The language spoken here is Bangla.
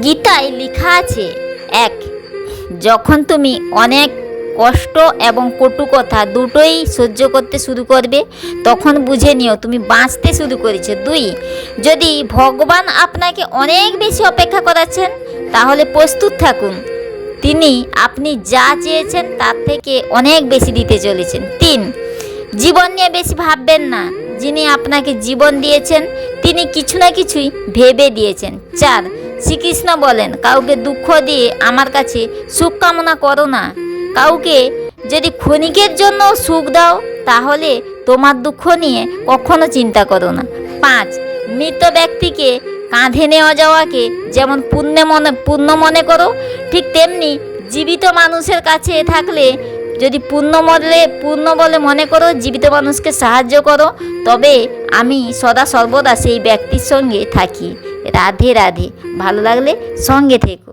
গীতায় লেখা আছে, এক, যখন তুমি অনেক কষ্ট এবং কটু কথা দুটোই সহ্য করতে শুরু করবে তখন বুঝে নিও তুমি বাঁচতে শুরু করেছো। দুই, যদি ভগবান আপনাকে অনেক বেশি অপেক্ষা করাচ্ছেন তাহলে প্রস্তুত থাকুন, তিনি আপনি যা চেয়েছেন তার থেকে অনেক বেশি দিতে চলেছেন। তিন, জীবন নিয়ে বেশি ভাববেন না, যিনি আপনাকে জীবন দিয়েছেন তিনি কিছু না কিছুই ভেবে দিয়েছেন। চার, শ্রীকৃষ্ণ বলেন, কাউকে দুঃখ দিয়ে আমার কাছে সুখ কামনা করো না। কাউকে যদি ক্ষণিকের জন্য সুখ দাও তাহলে তোমার দুঃখ নিয়ে কখনো চিন্তা করো না। পাঁচ, মৃত ব্যক্তিকে কাঁধে নেওয়া যাওয়াকে যেমন পুণ্য মনে করো, ঠিক তেমনি জীবিত মানুষের কাছে থাকলে যদি পূর্ণ বলে মনে করো, জীবিত মানুষকে সাহায্য করো, তবে আমি সদা সর্বদা সেই ব্যক্তির সঙ্গে থাকি। রাধে রাধে। ভালো লাগলে সঙ্গে থেকো।